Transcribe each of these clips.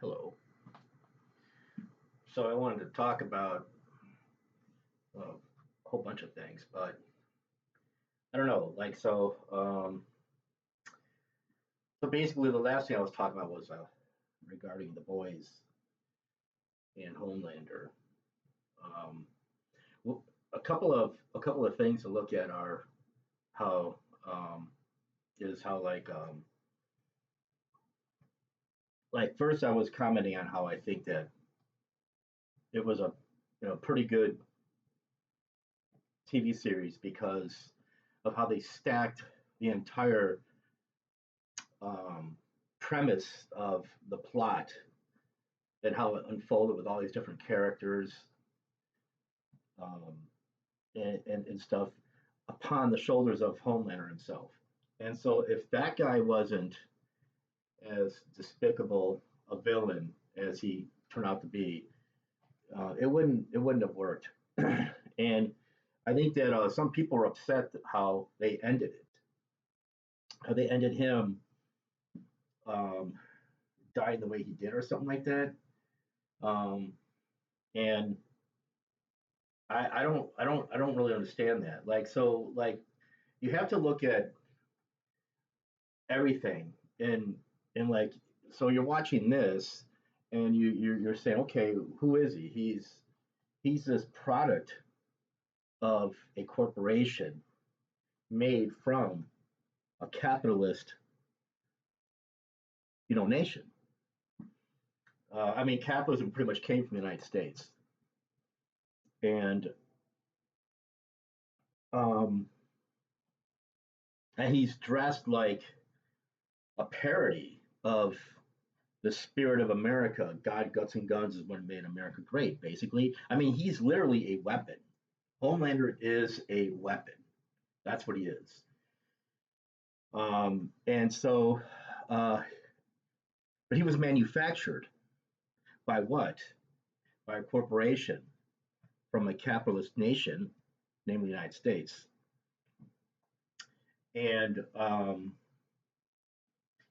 Hello. So I wanted to talk about a whole bunch of things, but I don't know. So basically, the last thing I was talking about was regarding the boys and Homelander. Um, well, a couple of things to look at are how um, is how like first I was commenting on how I think that it was a pretty good TV series because of how they stacked the entire um, premise of the plot and how it unfolded with all these different characters um, and stuff upon the shoulders of Homelander himself. And so, if that guy wasn't as despicable a villain as he turned out to be, it wouldn't have worked. And I think that some people are upset how they ended it, how they ended him um, dying the way he did, or something like that. Um, and I don't really understand that. You have to look at everything and so you're watching this and you're saying, okay, who is he? He's this product of a corporation made from a capitalist, nation. I mean, capitalism pretty much came from the United States, and um, and he's dressed like a parody of the spirit of America. God, guts, and guns is what made America great, basically. I mean, he's literally a weapon. Homelander is a weapon. That's what he is. And so, uh, but he was manufactured by what? By a corporation from a capitalist nation, namely the United States. And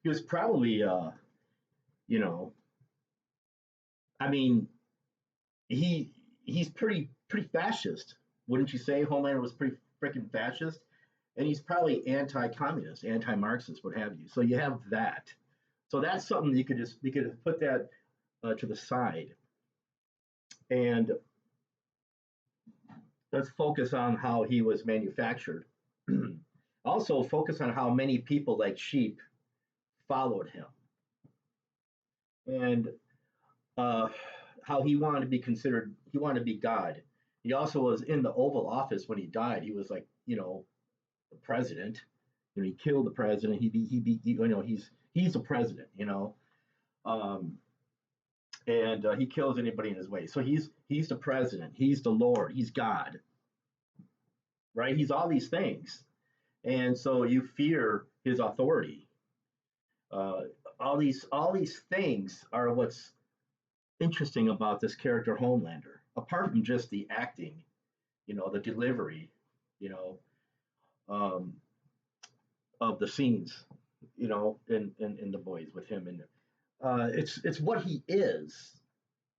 he was probably, you know, I mean, he he's pretty fascist, wouldn't you say? Homelander was pretty freaking fascist, and he's probably anti-communist, anti-Marxist, what have you. So you have that. So that's something you could put that to the side, and let's focus on how he was manufactured. Also, focus on how many people, like sheep, followed him, and uh, how he wanted to be considered. He wanted to be God. He also was in the Oval Office when he died. He was like, the president. He killed the president. He's the president. Um, and he kills anybody in his way. So he's the president. He's the Lord. He's God. Right? He's all these things, and so you fear his authority. Uh, all these things are what's interesting about this character Homelander. Apart from just the acting, the delivery, you know, um, of the scenes, in the boys with him, and it's what he is.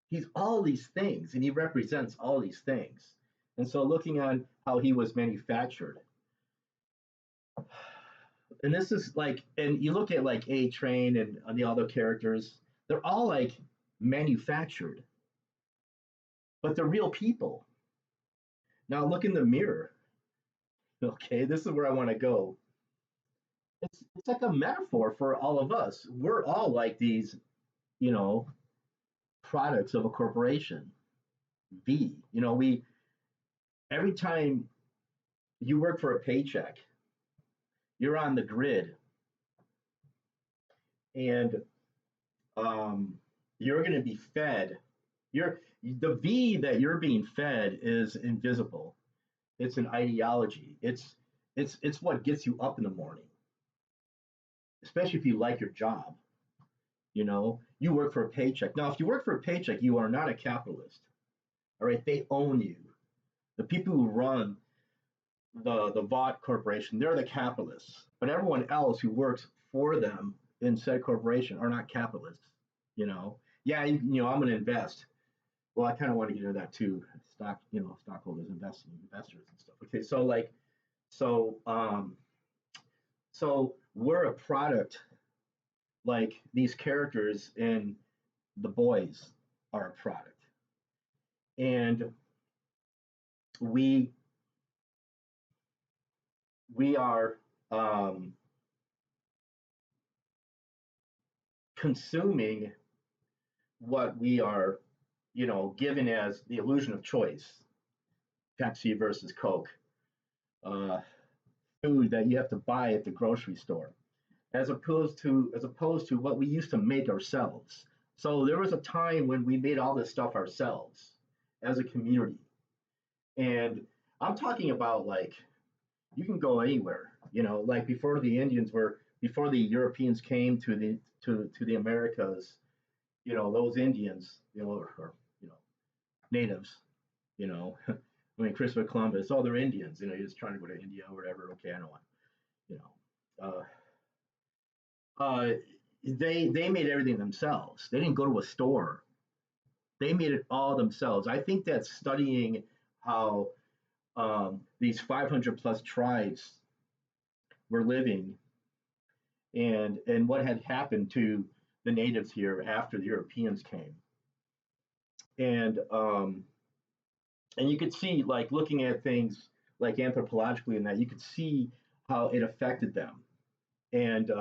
He's all these things, and he represents all these things. And so, looking on how he was manufactured, and this is like, and you look at like A Train and the other characters, they're all like manufactured, but they're real people. Now look in the mirror. Okay, this is where I want to go. It's like a metaphor for all of us. We're all like these, you know, products of a corporation. We every time you work for a paycheck, you're on the grid, and um, you're going to be fed. The V that you're being fed is invisible. It's an ideology. It's what gets you up in the morning, especially if you like your job. You work for a paycheck. Now, if you work for a paycheck, you are not a capitalist. All right, they own you. The people who run the VOT corporation, they're the capitalists. But everyone else who works for them in said corporation are not capitalists. You know, yeah, I'm going to invest. Well, I kind of want to get into that too. Stockholders, investing, investors, and stuff. Okay, so um, so we're a product, like these characters in The Boys are a product, and we we are um, consuming what we are, given as the illusion of choice. Pepsi versus Coke, uh, food that you have to buy at the grocery store, as opposed to what we used to make ourselves. So there was a time when we made all this stuff ourselves as a community, and I'm talking about, like, you can go anywhere. Like before the Europeans came to the Americas. Those Indians, or natives. I mean, Christopher Columbus. Oh, they're Indians. He's just trying to go to India or whatever. Okay, I know what. You know, uh, they made everything themselves. They didn't go to a store. They made it all themselves. I think that studying how these 500 plus tribes were living, and what had happened to the natives here after the Europeans came, and and you could see, like, looking at things like anthropologically, and that you could see how it affected them. And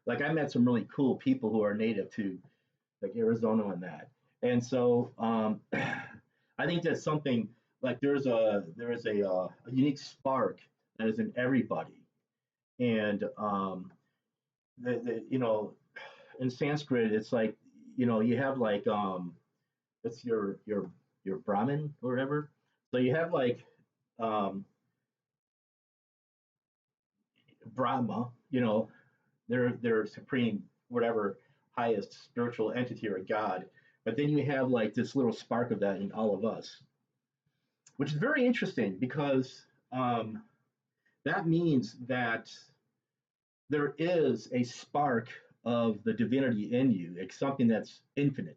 like, I met some really cool people who are native to, like, Arizona and that. And so I think that's something, like, there is a unique spark that is in everybody. And in Sanskrit, it's like, you have, like, it's your Brahmin or whatever. So you have, like, um, Brahma, their supreme, whatever, highest spiritual entity or God. But then you have, like, this little spark of that in all of us, which is very interesting because that means that there is a spark of the divinity in you. It's something that's infinite.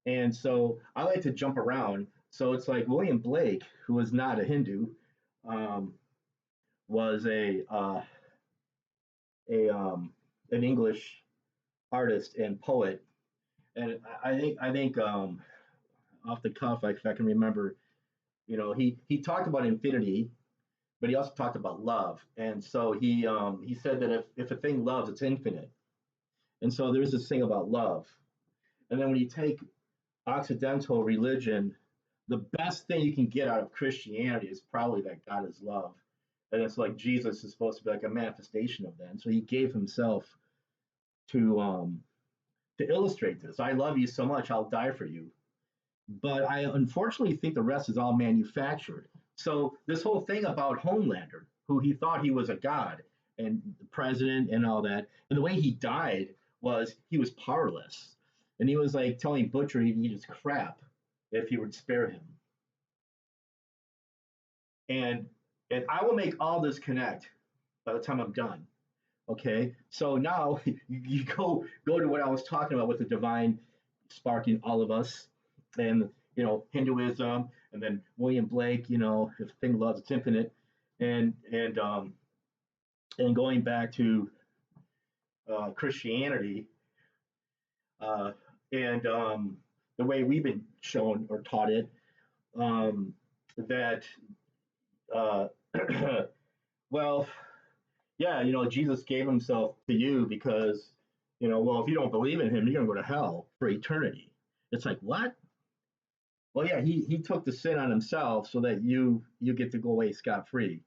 And so I like to jump around. So it's like William Blake, who was not a Hindu, um, was a an English artist and poet. And I think off the cuff, if I can remember, he talked about infinity, but he also talked about love. And so he said that if a thing loves, it's infinite. And so there's this thing about love. And then when you take Occidental religion, the best thing you can get out of Christianity is probably that God is love. And it's like Jesus is supposed to be like a manifestation of that. And so he gave himself to um, to illustrate this. I love you so much, I'll die for you. But I unfortunately think the rest is all manufactured. So this whole thing about Homelander, who he thought he was a god and the president and all that, and the way he died was he was powerless, and he was like telling Butcher he'd eat his crap if he would spare him. And I will make all this connect by the time I'm done. Okay, so now you go to what I was talking about with the divine sparking all of us, and Hinduism, and then William Blake, if thing loves it's infinite, and going back to Christianity, uh, and the way we've been shown or taught it, that uh, well, yeah, Jesus gave himself to you because, well, if you don't believe in him, you're going to go to hell for eternity. It's like, what? Well, yeah, he took the sin on himself so that you get to go away scot free.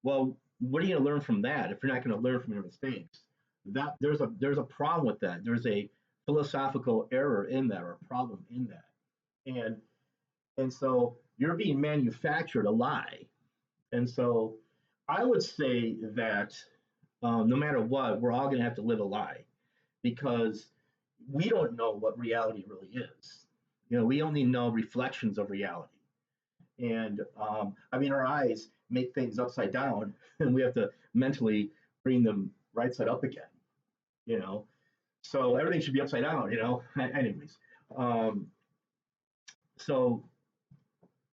Well, what are you going to learn from that if you're not going to learn from your mistakes? That there's a problem with that. There's a philosophical error in that, or a problem in that, and so you're being manufactured a lie. And so I would say that no matter what, we're all going to have to live a lie, because we don't know what reality really is. We only know reflections of reality. And I mean, our eyes make things upside down, and we have to mentally bring them right side up again. You know, so everything should be upside down. Anyways, Um, so,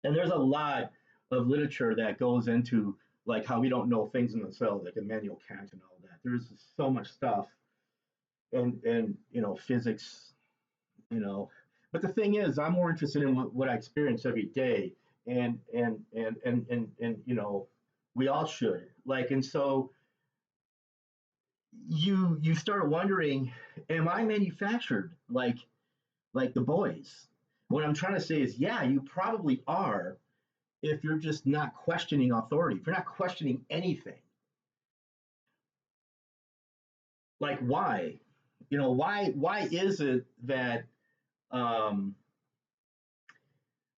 and there's a lot of literature that goes into like how we don't know things in themselves, like Immanuel Kant and all that. There's so much stuff, and physics, you know. But the thing is, I'm more interested in what I experience every day, and we all should like, and so you start wondering, am I manufactured like the boys? What I'm trying to say is, yeah, you probably are if you're just not questioning authority, if you're not questioning anything. Like why? Why is it that um,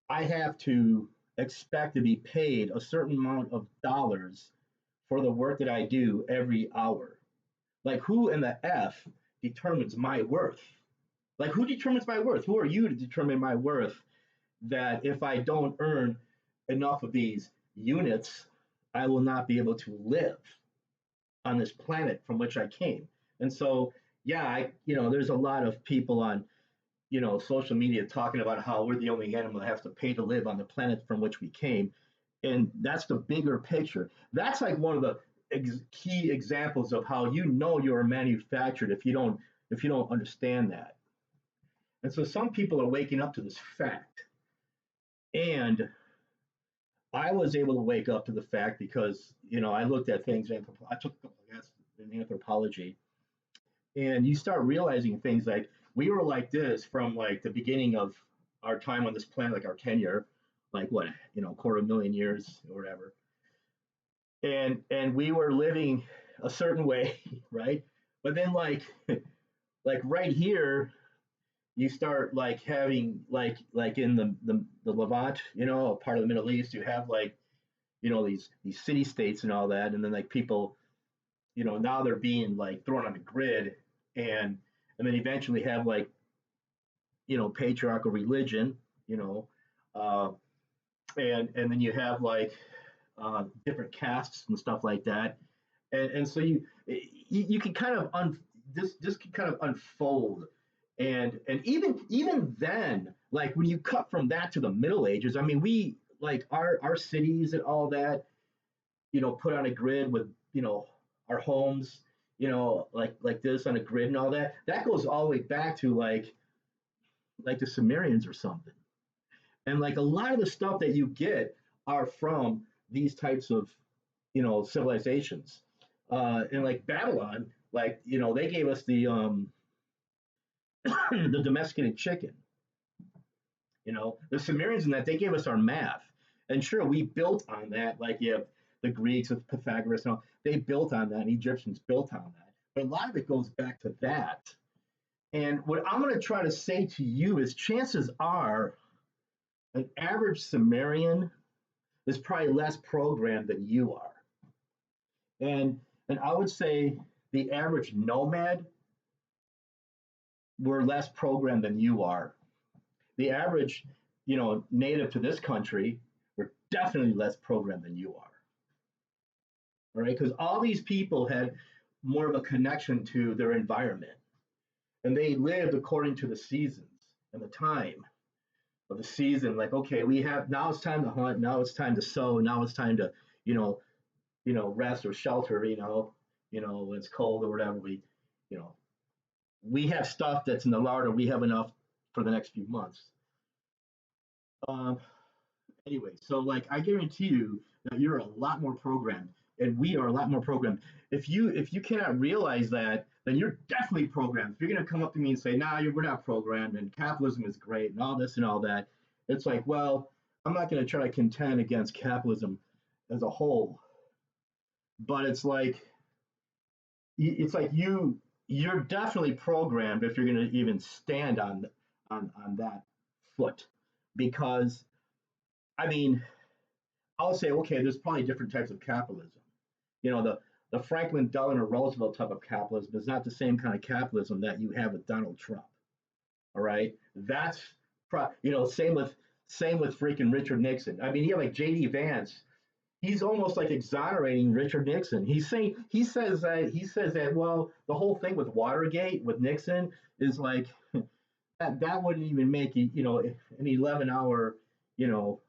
I have to expect to be paid a certain amount of dollars for the work that I do every hour? Like who in the F determines my worth? Like who determines my worth? Who are you to determine my worth? That if I don't earn enough of these units, I will not be able to live on this planet from which I came. And so, yeah, there's a lot of people on, social media talking about how we're the only animal that has to pay to live on the planet from which we came. And that's the bigger picture. That's like one of the key examples of how you're manufactured if you don't understand that. And so some people are waking up to this fact. And I was able to wake up to the fact because I looked at things. I took a couple of classes in anthropology, and you start realizing things like we were like this from like the beginning of our time on this planet, like our tenure, like what quarter million years or whatever, and we were living a certain way, right? But then like right here, you start like having like in the Levant, a part of the Middle East, you have like these city states and all that, and then like people, now they're being like thrown on a grid, and then eventually have like patriarchal religion, you know, uh, and then you have like different castes and stuff like that, and so you can kind of this can kind of unfold, and even then, like when you cut from that to the Middle Ages, I mean, we like our cities and all that, put on a grid with our homes, like this on a grid and all that. That goes all the way back to like the Sumerians or something. And like a lot of the stuff that you get are from these types of civilizations. And like Babylon, like they gave us the the domesticated chicken. The Sumerians in that they gave us our math, and sure we built on that. Like you have the Greeks with Pythagoras and all, they built on that, and Egyptians built on that. But a lot of it goes back to that. And what I'm going to try to say to you is, chances are, an average Sumerian is probably less programmed than you are, and I would say the average nomad were less programmed than you are. The average, native to this country were definitely less programmed than you are. All right, because all these people had more of a connection to their environment, and they lived according to the seasons and the time of the season. Like, okay, we have now it's time to hunt, now it's time to sow, now it's time to, you know, rest or shelter. When it's cold or whatever. You know, we have stuff that's in the larder. We have enough for the next few months. Um, anyway, so like I guarantee you that you're a lot more programmed, and we are a lot more programmed. If you cannot realize that, then you're definitely programmed. If you're gonna come up to me and say, "Nah, we're not programmed, and capitalism is great, and all this and all that," it's like, well, I'm not gonna try to contend against capitalism as a whole, but it's like you're definitely programmed if you're gonna even stand on that foot, because I mean, I'll say, okay, there's probably different types of capitalism. The Franklin Delano Roosevelt type of capitalism is not the same kind of capitalism that you have with Donald Trump. All right, that's same with freaking Richard Nixon. I mean, you have like J.D. Vance. He's almost like exonerating Richard Nixon. He says that well, the whole thing with Watergate with Nixon is like that wouldn't even make you, an 11-hour, you know,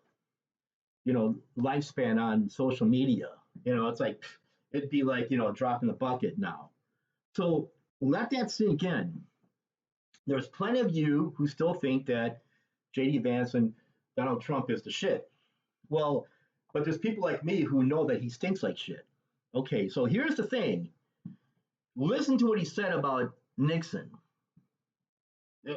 lifespan on social media. It's like it'd be like, dropping the bucket now. So let that sink in. There's plenty of you who still think that JD Vance and Donald Trump is the shit. Well, but there's people like me who know that he stinks like shit. Okay, so here's the thing. Listen to what he said about Nixon.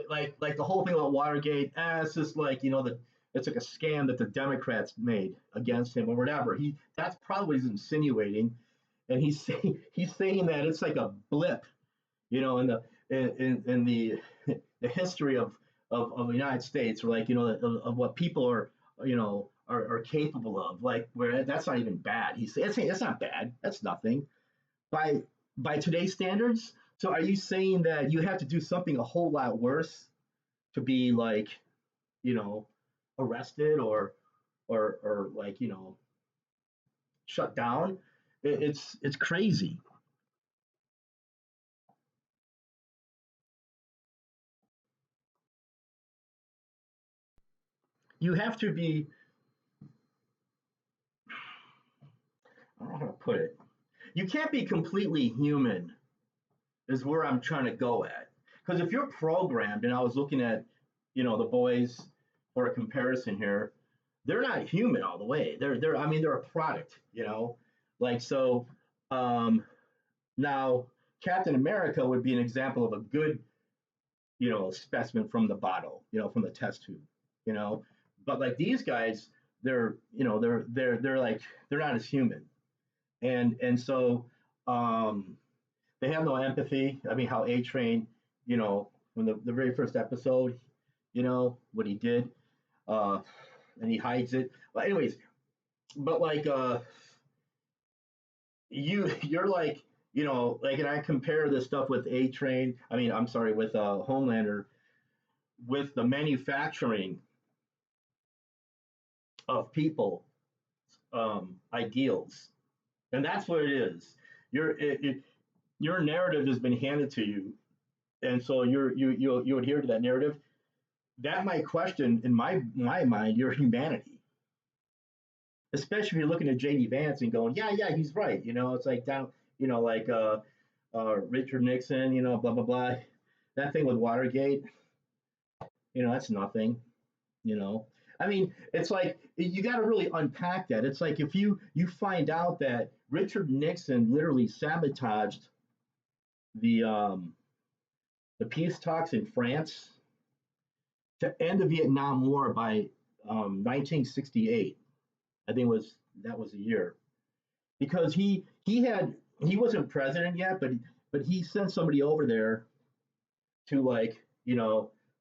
Like the whole thing about Watergate, it's just like, it's like a scam that the Democrats made against him or whatever. That's probably what he's insinuating. And he's saying that it's like a blip, in the the history of the United States, or like, of what people are capable of, like, where that's not even bad. He's saying that's not bad. That's nothing by today's standards. So are you saying that you have to do something a whole lot worse to be like, you know, arrested or like, shut down? It's crazy. You have to be, I don't know how to put it. You can't be completely human is where I'm trying to go at. Because if you're programmed, and I was looking at, the boys for a comparison here, they're not human all the way. I mean, they're a product, like so. Um, Now, Captain America would be an example of a good, specimen from the bottle, from the test tube, you know. But like these guys, they're like they're not as human, and so um, they have no empathy. I mean, how A Train, from the very first episode, what he did, uh, and he hides it. But anyways, but like you're like, like, and I compare this stuff with A Train. I mean, I'm sorry, with Homelander, with the manufacturing of people, ideals, and that's what it is. Your narrative has been handed to you, and so you adhere to that narrative. That might question, in my mind, your humanity, especially if you're looking at JD Vance and going, yeah, he's right. It's like down, like Richard Nixon, blah blah blah. That thing with Watergate, that's nothing. you know I mean, it's like you got to really unpack that. It's like if you find out that Richard Nixon literally sabotaged the um the peace talks in France to end the Vietnam War by 1968. I think that was a year, because he wasn't president yet, but he sent somebody over there to, like,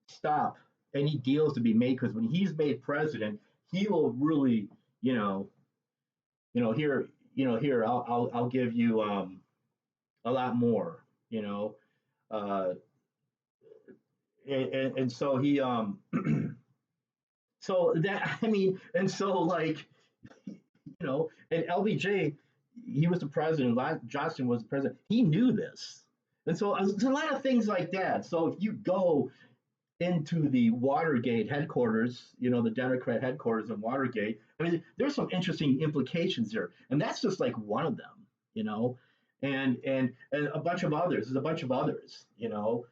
stop any deals to be made, because when he's made president, he will really, you know, here, here, I'll give you a lot more, uh, and so he so that, I mean, and so, like, and LBJ, he was the president. Johnson was the president. He knew this, and so there's a lot of things like that. So if you go into the Watergate headquarters, the Democrat headquarters in Watergate, I mean, there's some interesting implications there, and that's just like one of them, and a bunch of others. There's a bunch of others, you know,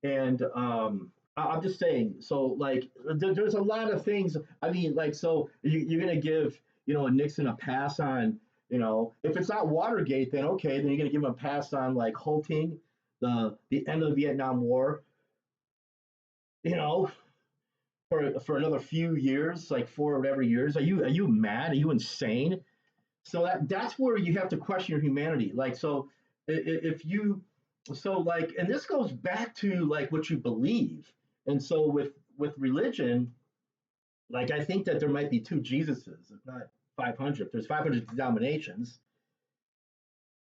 and I'm just saying. So, like, there's a lot of things. I mean, like, so you're gonna give, Nixon a pass on, if it's not Watergate, then okay, then you're gonna give him a pass on, like, halting the end of the Vietnam War, you know, for another few years, like 4 or whatever years. Are you mad? Are you insane? So that's where you have to question your humanity. Like, so if you, so like, and this goes back to like what you believe. And so with religion, like, I think that there might be two Jesuses, if not 500. If there's 500 denominations,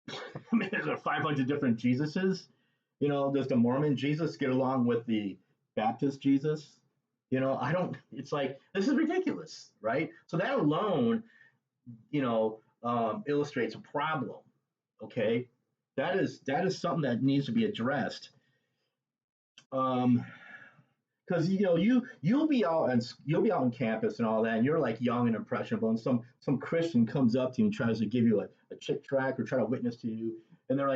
I mean, there's 500 different Jesuses. Does the Mormon Jesus get along with the Baptist Jesus? I don't. It's like, this is ridiculous, right? So that alone, illustrates a problem. Okay, that is something that needs to be addressed. Um, because you'll be out on campus and all that, and you're like young and impressionable, and some Christian comes up to you and tries to give you a chick track or try to witness to you, and they're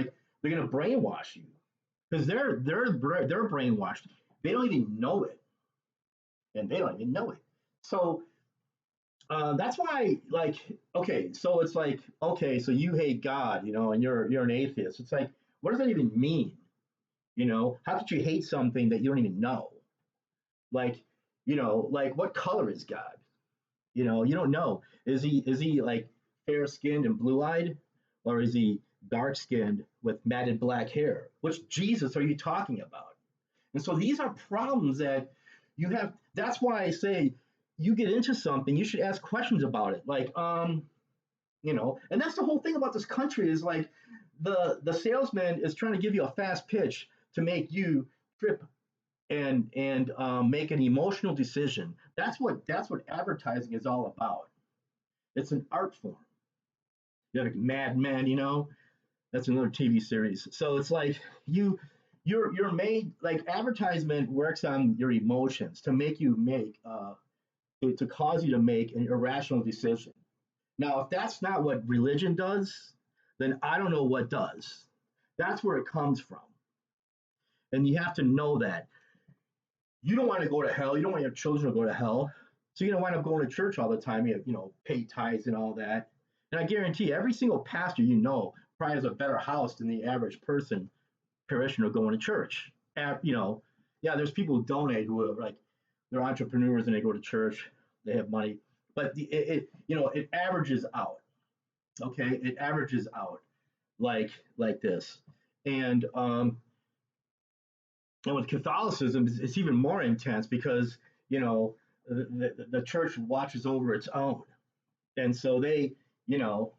gonna brainwash you because they're brainwashed. They don't even know it, and they don't even know it. So that's why, like, okay, so it's like, okay, so you hate God, and you're an atheist. It's like, what does that even mean? How could you hate something that you don't even know? Like, like what color is God? You don't know. Is he like fair skinned and blue eyed, or is he dark skinned with matted black hair? Which Jesus are you talking about? And so these are problems that you have. That's why I say you get into something, you should ask questions about it. Like, and that's the whole thing about this country is like the salesman is trying to give you a fast pitch to make you trip and make an emotional decision. That's what advertising is all about. It's an art form. You have like Mad Men, that's another TV series. So it's like you're made like advertisement works on your emotions to make you make to cause you to make an irrational decision. Now, if that's not what religion does, then I don't know what does. That's where it comes from, and you have to know that you don't want to go to hell. You don't want your children to go to hell. So you're gonna wind up going to church all the time. Pay tithes and all that. And I guarantee every single pastor probably has a better house than the average person parishioner going to church. Yeah, there's people who donate who are like they're entrepreneurs and they go to church. They have money, but it averages out. Okay, it averages out like this, and and with Catholicism, it's even more intense because the church watches over its own, and so they, you know,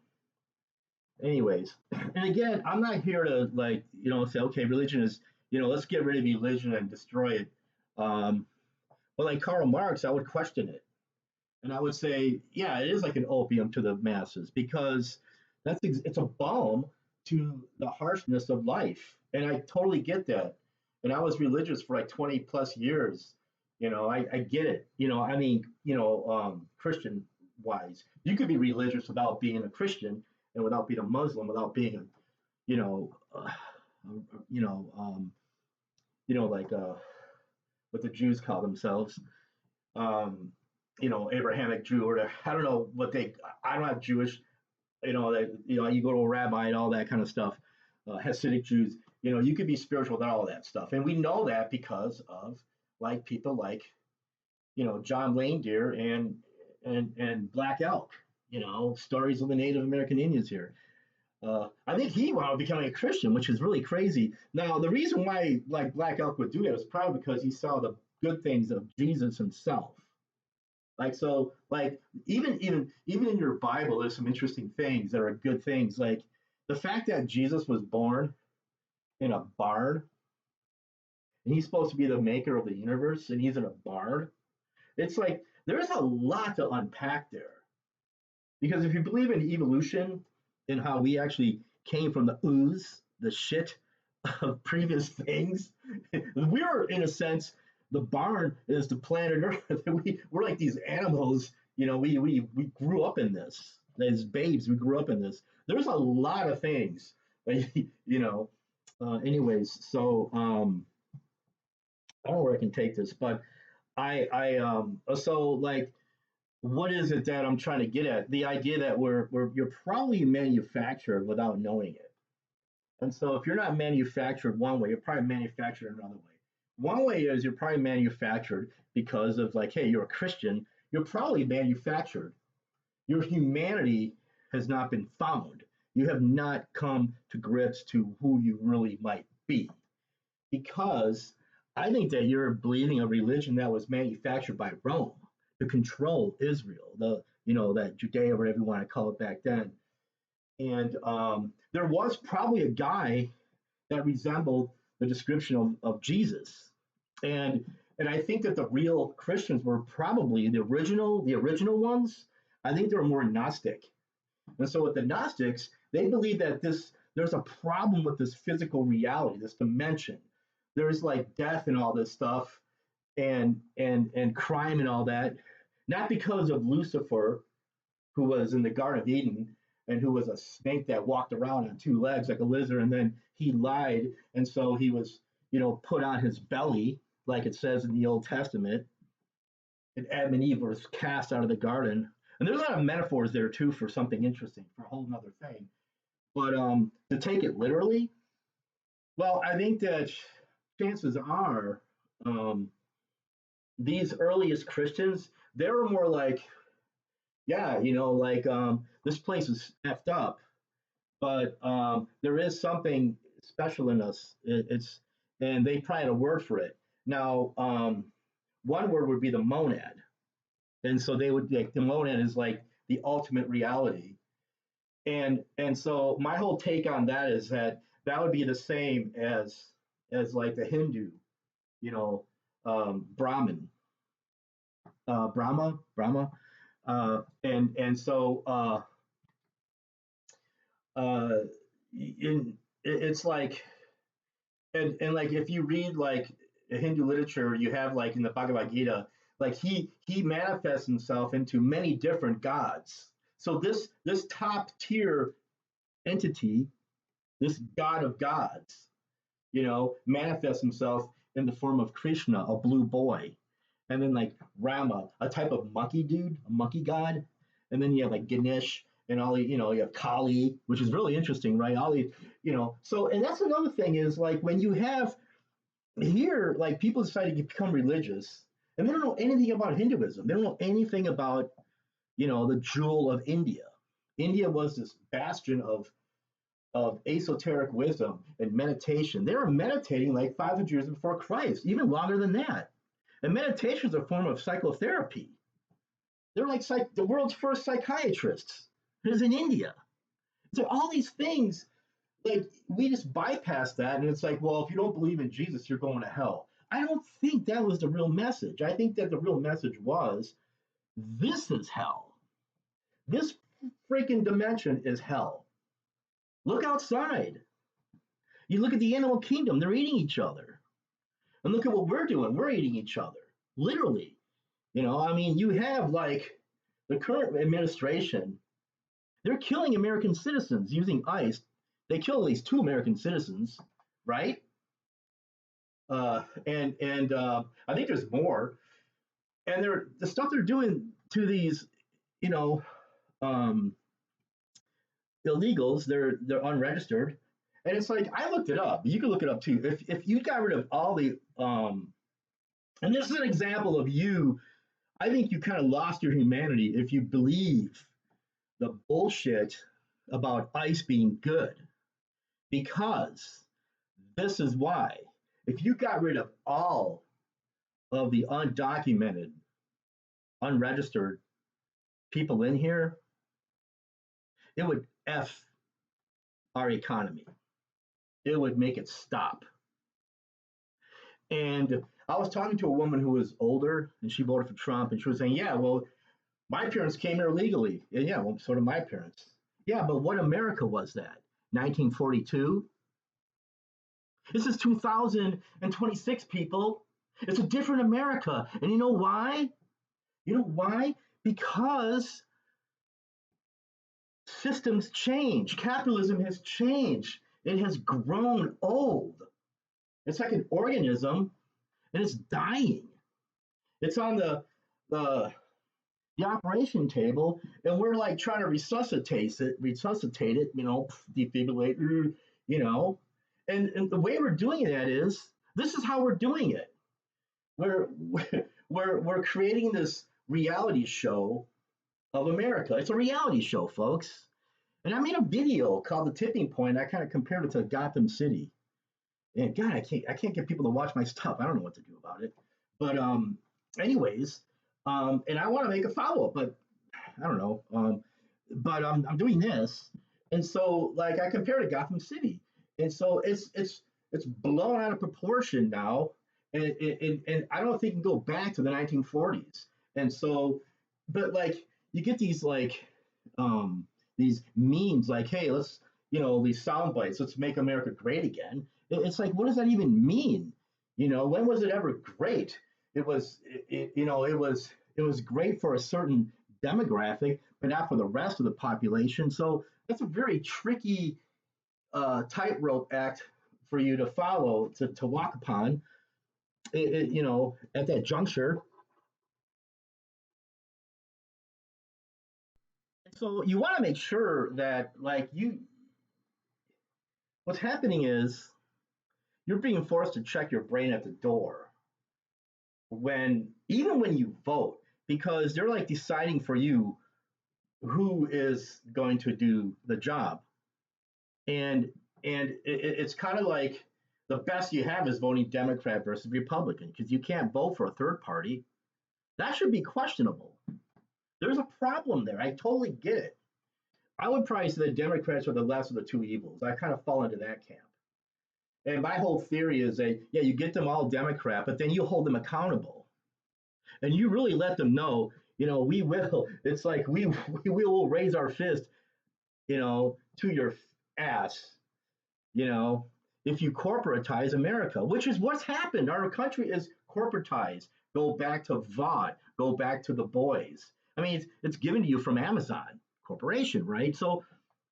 anyways. And again, I'm not here to like say okay, religion is let's get rid of religion and destroy it. Um, but like Karl Marx, I would question it, and I would say, yeah, it is like an opium to the masses because it's a balm to the harshness of life, and I totally get that. And I was religious for like 20 plus years. I get it. I mean, Christian wise, you could be religious without being a Christian and without being a Muslim, without being a, you know, uh, you know, like what the Jews call themselves, um, Abrahamic Jew or I don't know what I'm not Jewish, that you go to a rabbi and all that kind of stuff. Hasidic Jews, you could be spiritual without all that stuff, and we know that because of like people like John Lane Deer and Black Elk, stories of the Native American Indians here. I think he wound up becoming a Christian, which is really crazy. Now, the reason why like Black Elk would do that was probably because he saw the good things of Jesus himself. Like so, like even in your Bible, there's some interesting things that are good things. Like the fact that Jesus was born in a barn, and he's supposed to be the maker of the universe, and he's in a barn. It's like there's a lot to unpack there. Because if you believe in evolution and how we actually came from the ooze, the shit of previous things, we're in a sense the barn is the planet Earth. We're like these animals. We grew up in this as babes. We grew up in this. There's a lot of things, anyways, so I don't know where I can take this, but so like what is it that I'm trying to get at? The idea that you're probably manufactured without knowing it. And so if you're not manufactured one way, you're probably manufactured another way. One way is you're probably manufactured because of like, hey, you're a Christian, you're probably manufactured. Your humanity has not been found. You have not come to grips to who you really might be. Because I think that you're believing a religion that was manufactured by Rome to control Israel, that Judea, whatever you want to call it back then. And there was probably a guy that resembled the description of Jesus. And and I think that the real Christians were probably the original ones. I think they were more Gnostic. And so with the Gnostics, they believe that there's a problem with this physical reality, this dimension. there's like death and all this stuff and crime and all that, not because of Lucifer, who was in the Garden of Eden and who was a snake that walked around on two legs like a lizard, and then he lied, and so he was, put on his belly, like it says in the Old Testament, and Adam and Eve was cast out of the garden. And there's a lot of metaphors there too for something interesting, for a whole nother thing. But to take it literally, well, I think that chances are um, these earliest Christians, they were more like, yeah, like this place is effed up, but there is something special in us. And they probably had a word for it. Now, one word would be the monad, and so they would like the monad is like the ultimate reality. And so my whole take on that is that that would be the same as like the Hindu, you know, Brahman, Brahma, and so uh, it's like and like if you read like Hindu literature, you have like in the Bhagavad Gita, like he manifests himself into many different gods. So this top tier entity, this god of gods, manifests himself in the form of Krishna, a blue boy, and then like Rama, a type of monkey dude, a monkey god, and then you have like Ganesh and all the, you have Kali, which is really interesting, right? All these, so and that's another thing is like when you have here, like people decide to become religious and they don't know anything about Hinduism. They don't know anything about, the jewel of India. India was this bastion of esoteric wisdom and meditation. They were meditating like 500 years before Christ, even longer than that. And meditation is a form of psychotherapy. They're like the world's first psychiatrists. Is in India. So all these things, like we just bypass that, and it's like, well, if you don't believe in Jesus, you're going to hell. I don't think that was the real message. I think that the real message was, this is hell. This freaking dimension is hell. Look outside. You look at the animal kingdom, they're eating each other. And look at what we're doing. We're eating each other, literally. I mean, you have like the current administration, they're killing American citizens using ICE. They kill at least two American citizens, right? And I think there's more. And the stuff they're doing to these, you know, um, illegals, they're unregistered, and it's like I looked it up. You can look it up too. If you got rid of all the and this is an example of you, I think you kind of lost your humanity if you believe the bullshit about ICE being good, because this is why. If you got rid of all of the undocumented, unregistered people in here, it would F our economy. It would make it stop. And I was talking to a woman who was older and she voted for Trump, and she was saying, yeah, well, my parents came here legally. And yeah, well, so did my parents. Yeah, but what America was that? 1942? This is 2026, people. It's a different America. And you know why? You know why? Because systems change. Capitalism has changed. It has grown old. It's like an organism and it's dying. It's on the the operation table, and we're like trying to resuscitate it, defibrillate, you know. And the way we're doing that is this is how we're doing it. We're we're creating this reality show of America. It's a reality show, folks. And I made a video called The Tipping Point. I kind of compared it to Gotham City. And God, I can't get people to watch my stuff. I don't know what to do about it. But anyways, and I want to make a follow up, but I don't know. But I'm doing this, and so like I compared to Gotham City, and so it's blown out of proportion now, and I don't think it can go back to the 1940s. And so, but like you get these memes like, hey, let's these sound bites, let's make America great again. It's like, what does that even mean? When was it ever great? It was great for a certain demographic, but not for the rest of the population. So that's a very tricky tightrope act for you to follow, to walk upon. At that juncture. So you want to make sure that, like, what's happening is you're being forced to check your brain at the door even when you vote, because they're like deciding for you who is going to do the job. And it's kind of like the best you have is voting Democrat versus Republican, because you can't vote for a third party. That should be questionable. There's a problem there. I totally get it. I would probably say the Democrats are the less of the two evils. I kind of fall into that camp. And my whole theory is that, yeah, you get them all Democrat, but then you hold them accountable and you really let them know, we will. It's like we will raise our fist, to your ass, you know, if you corporatize America, which is what's happened. Our country is corporatized. Go back to Vought, go back to the boys. I mean, it's given to you from Amazon Corporation, right? So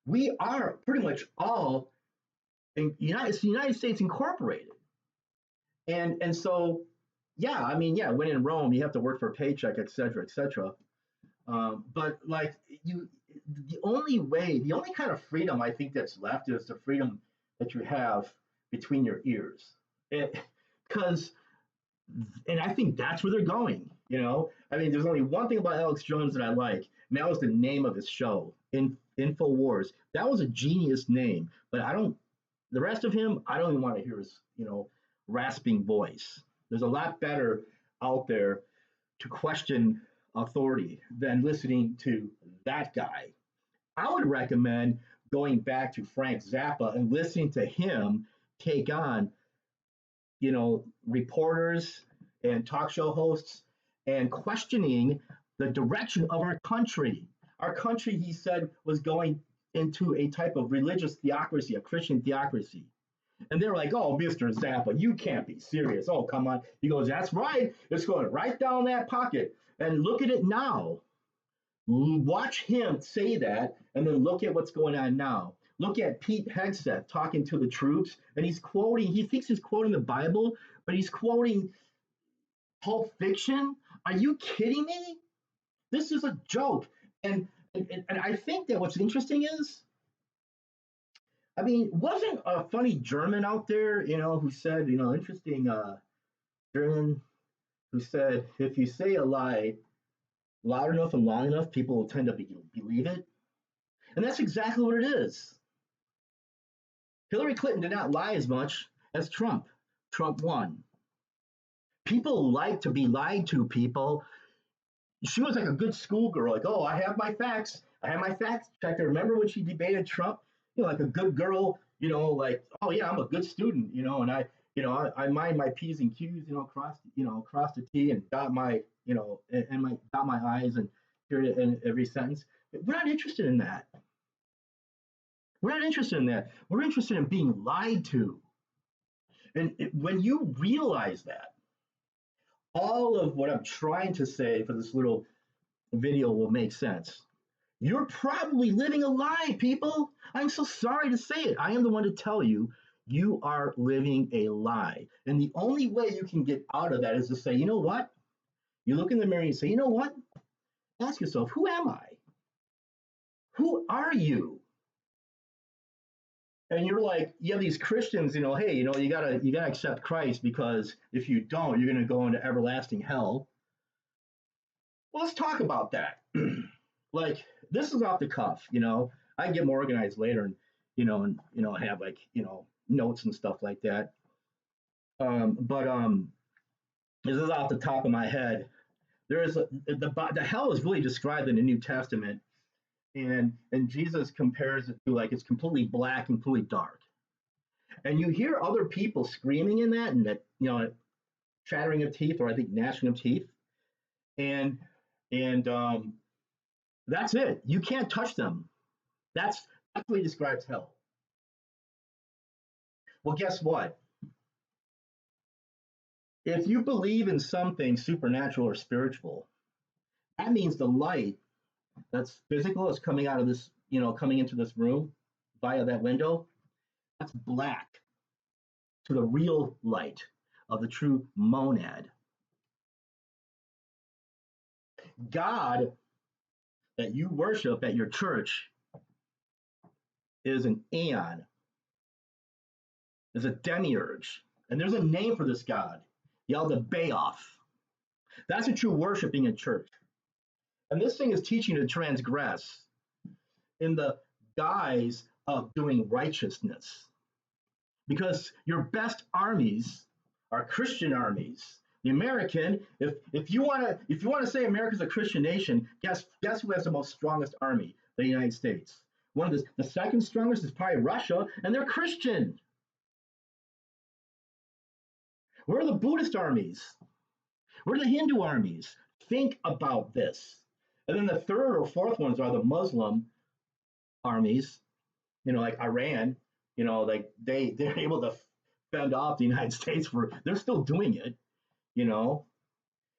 we are pretty much all in United States Incorporated. And so, yeah, I mean, yeah, when in Rome, you have to work for a paycheck, et cetera, et cetera. But like the only kind of freedom I think that's left is the freedom that you have between your ears. Because, and I think that's where they're going. I mean, there's only one thing about Alex Jones that I like, and that was the name of his show, Infowars. That was a genius name, but I don't. The rest of him, I don't even want to hear his, rasping voice. There's a lot better out there to question authority than listening to that guy. I would recommend going back to Frank Zappa and listening to him take on, reporters and talk show hosts and questioning the direction of our country. Our country, he said, was going into a type of religious theocracy, a Christian theocracy. And they're like, oh, Mr. Zappa, you can't be serious. Oh, come on. He goes, that's right. It's going right down that pocket. And look at it now. Watch him say that, and then look at what's going on now. Look at Pete Hegseth talking to the troops, and he thinks he's quoting the Bible, but he's quoting Pulp Fiction. Are you kidding me? This is a joke. And I think that what's interesting is, I mean, wasn't a funny German out there, who said, interesting German, who said, if you say a lie loud enough and long enough, people will tend to believe it. And that's exactly what it is. Hillary Clinton did not lie as much as Trump. Trump won. People like to be lied to, people. She was like a good schoolgirl, like, oh, I have my facts. I have my facts checker. Remember when she debated Trump? Like a good girl, like, oh yeah, I'm a good student, and I mind my P's and Q's, cross the T and dot my, and my dot my I's and hear it in every sentence. We're not interested in that. We're not interested in that. We're interested in being lied to. And when you realize that, all of what I'm trying to say for this little video will make sense. You're probably living a lie, people. I'm so sorry to say it. I am the one to tell you, you are living a lie. And the only way you can get out of that is to say, you know what? You look in the mirror and you say, you know what? Ask yourself, who am I? Who are you? And you're like, you have these Christians, hey, you gotta accept Christ, because if you don't, you're gonna go into everlasting hell. Well, let's talk about that. Like, this is off the cuff. I can get more organized later, and have, like, notes and stuff like that. But this is off the top of my head. There is the hell is really described in the New Testament, and Jesus compares it to, like, it's completely black and completely dark. And you hear other people screaming in that, and that, chattering of teeth, or I think gnashing of teeth, and and that's it. You can't touch them. That's what he describes hell. Well, guess what? If you believe in something supernatural or spiritual, that means the light that's physical is coming out of this, coming into this room via that window. That's black to the real light of the true monad. God that you worship at your church is an aeon, is a demiurge. And there's a name for this God, Yaldabaoth. That's what you're worshiping in church. And this thing is teaching you to transgress in the guise of doing righteousness. Because your best armies are Christian armies. The American, if you want to say America's a Christian nation, guess who has the most strongest army? The United States. One of the second strongest is probably Russia, and they're Christian. Where are the Buddhist armies? Where are the Hindu armies? Think about this. And then the third or fourth ones are the Muslim armies, like Iran, like they're able to fend off the United States they're still doing it, you know.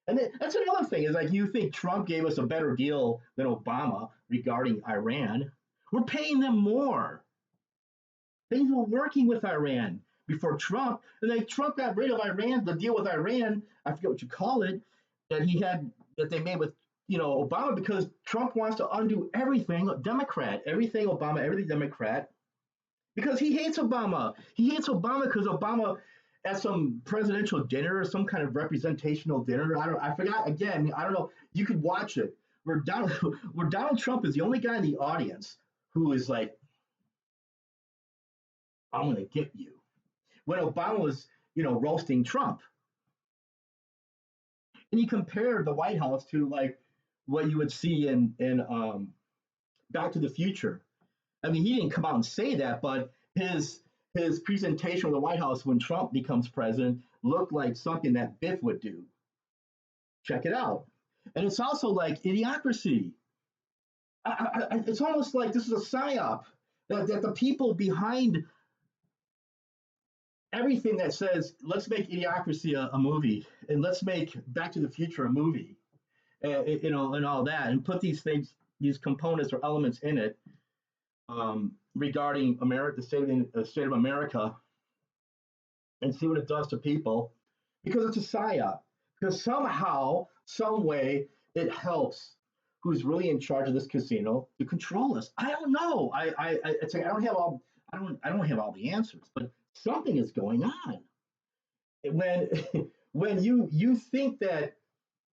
And that's another thing is like you think Trump gave us a better deal than Obama regarding Iran. We're paying them more. Things were working with Iran before Trump, and then Trump got rid of Iran. The deal with Iran, I forget what you call it, that they made with Obama because Trump wants to undo everything Democrat, everything Obama, everything Democrat, because he hates Obama. He hates Obama because Obama at some presidential dinner or some kind of representational dinner. I forgot again. I don't know. You could watch it where Donald Trump is the only guy in the audience who is like, I'm gonna get you. When Obama was, roasting Trump. And he compared the White House to like what you would see in Back to the Future. I mean, he didn't come out and say that, but his presentation of the White House when Trump becomes president looked like something that Biff would do. Check it out. And it's also like idiocracy. It's almost like this is a psyop that the people behind everything that says let's make idiocracy a movie and let's make Back to the Future a movie, and all that, and put these components or elements in it regarding America, the state of America, and see what it does to people, because it's a psyop. Because somehow, some way, it helps who's really in charge of this casino to control us. I don't know. It's like I don't have all the answers, but something is going on. When when you think that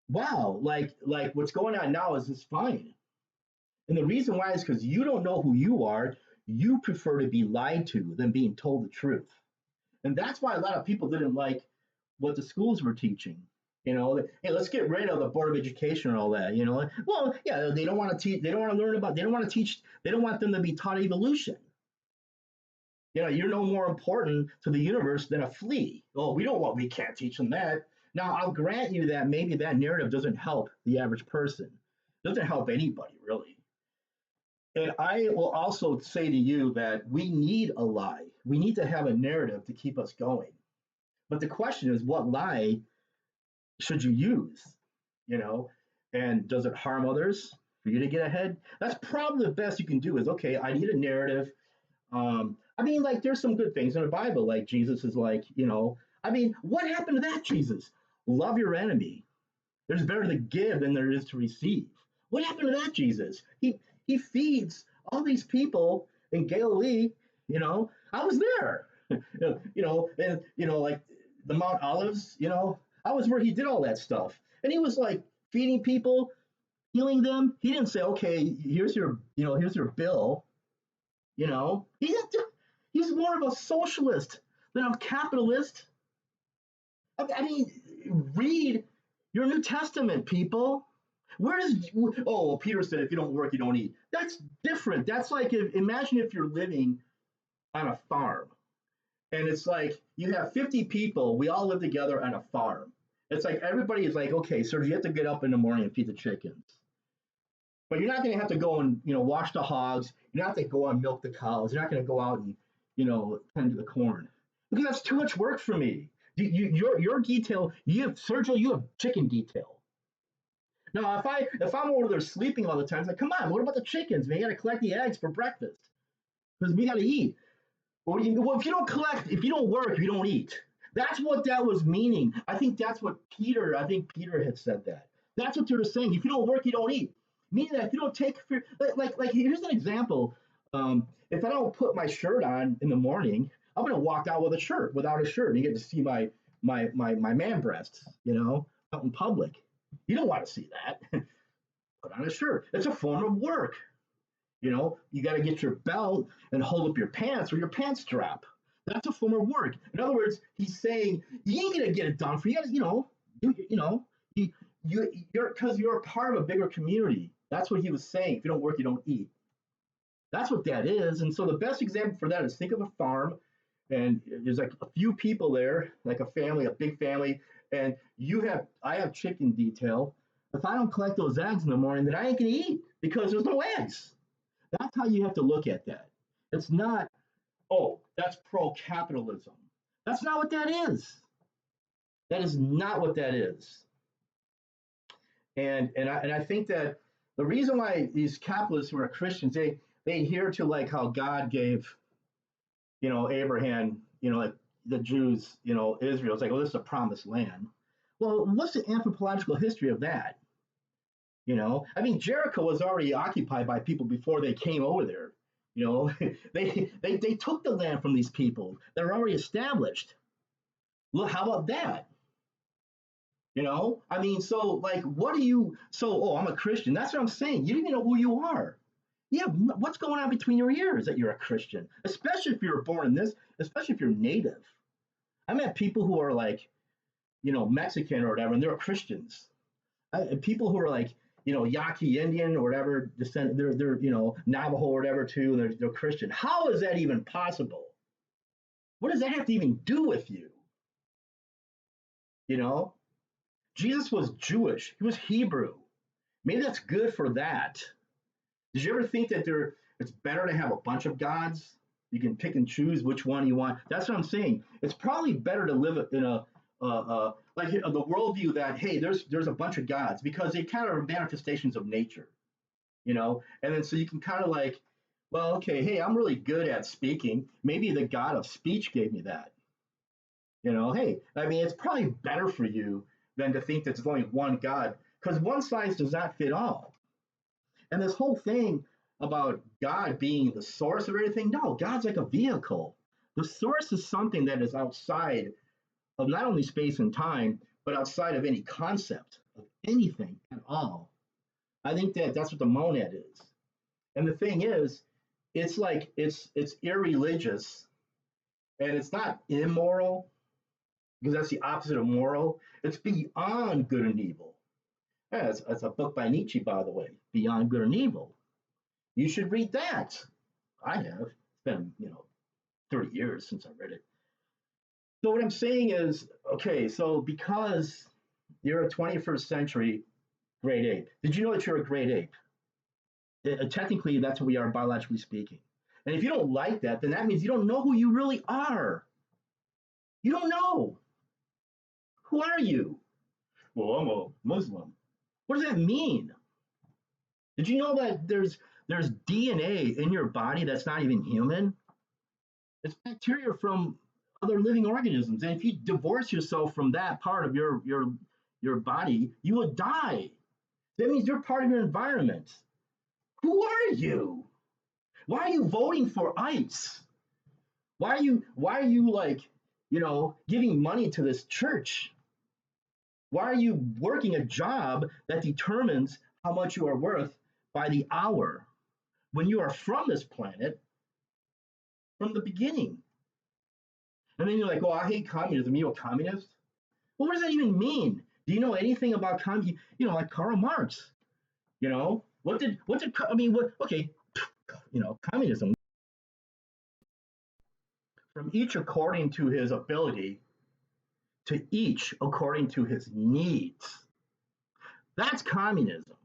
wow, like what's going on now is fine, and the reason why is because you don't know who you are. You prefer to be lied to than being told the truth. And that's why a lot of people didn't like what the schools were teaching. Hey, let's get rid of the Board of Education and all that. Well, yeah, they don't want to teach. They don't want to learn about. They don't want to teach. They don't want them to be taught evolution. You're no more important to the universe than a flea. Oh, we can't teach them that. Now, I'll grant you that maybe that narrative doesn't help the average person. It doesn't help anybody really. And I will also say to you that we need a lie. We need to have a narrative to keep us going. But the question is, what lie should you use? You know, and does it harm others for you to get ahead? That's probably the best you can do. Is okay. I need a narrative. I mean, like, there's some good things in the Bible. Like Jesus is like, I mean, what happened to that Jesus? Love your enemy. There's better to give than there is to receive. What happened to that Jesus? He feeds all these people in Galilee. I was there. Like the Mount Olives. I was where he did all that stuff, and he was like feeding people, healing them. He didn't say, "Okay, here's your bill." He's more of a socialist than a capitalist. I mean, read your New Testament, people. Where does well, Peter said, if you don't work, you don't eat. That's different. That's like imagine if you're living on a farm, and it's like you have 50 people. We all live together on a farm. It's like everybody is like, okay, so you have to get up in the morning and feed the chickens. But you're not going to have to go and wash the hogs. You're not going to go and milk the cows. You're not going to go out and tend to the corn because that's too much work for me. Your detail, you have Sergio, you have chicken detail. Now, if I'm over there sleeping all the time, it's like, come on, what about the chickens? Man, you got to collect the eggs for breakfast because we got to eat. Well, if you don't collect, if you don't work, you don't eat. That's what that was meaning. I think Peter had said that. That's what they were saying. If you don't work, you don't eat. Meaning that if you don't take, like here's an example. If I don't put my shirt on in the morning, I'm gonna walk out with a shirt, without a shirt. And you get to see my man breasts, out in public. You don't want to see that. Put on a shirt. It's a form of work. You got to get your belt and hold up your pants or your pants strap. That's a form of work. In other words, he's saying you ain't gonna get it done for you. You, you're because you're a part of a bigger community. That's what he was saying. If you don't work, you don't eat. That's what that is. And so the best example for that is think of a farm, and there's like a few people there, like a family, a big family, and I have chicken detail. If I don't collect those eggs in the morning, then I ain't gonna eat because there's no eggs. That's how you have to look at that. It's not, oh, that's pro capitalism. That's not what that is. That is not what that is. And I think that the reason why these capitalists who are Christians, they adhere to like how God gave, Abraham, like the Jews, Israel. It's like, well, this is a promised land. Well, what's the anthropological history of that? I mean, Jericho was already occupied by people before they came over there. They took the land from these people. They're already established. Look, how about that? I mean, so like, what do you? So, oh, I'm a Christian. That's what I'm saying. You don't even know who you are. Yeah, what's going on between your ears that you're a Christian? Especially if you're born in this. Especially if you're native. I met people who are like, Mexican or whatever, and they're Christians. People who are like, Yaqui Indian or whatever descent, they're Navajo or whatever too, and they're Christian. How is that even possible? What does that have to even do with you? You know, Jesus was Jewish. He was Hebrew. Maybe that's good for that. Did you ever think that it's better to have a bunch of gods? You can pick and choose which one you want. That's what I'm saying. It's probably better to live in like the worldview that hey, there's a bunch of gods because they kind of are manifestations of nature, And then so you can kind of like, well, okay, hey, I'm really good at speaking. Maybe the god of speech gave me that. Hey, I mean, it's probably better for you than to think that there's only one God because one size does not fit all. And this whole thing about God being the source of everything, no, God's like a vehicle. The source is something that is outside of not only space and time, but outside of any concept of anything at all. I think that that's what the monad is. And the thing is, it's like it's irreligious and it's not immoral because that's the opposite of moral. It's beyond good and evil. Yeah, it's a book by Nietzsche, by the way, Beyond Good and Evil. You should read that. I have. It's been, 30 years since I read it. So what I'm saying is, okay, so because you're a 21st century great ape, did you know that you're a great ape? Technically, that's what we are biologically speaking. And if you don't like that, then that means you don't know who you really are. You don't know. Who are you? Well, I'm a Muslim. What does that mean? Did you know that there's DNA in your body that's not even human? It's bacteria from other living organisms. And if you divorce yourself from that part of your body, you will die. That means you're part of your environment. Who are you? Why are you voting for ICE? Why are you like, giving money to this church? Why are you working a job that determines how much you are worth by the hour when you are from this planet from the beginning? And then you're like, oh, I hate communism. You a communist? Well, what does that even mean? Do you know anything about communism? Like Karl Marx. Okay, communism. From each according to his ability, to each according to his needs. That's communism.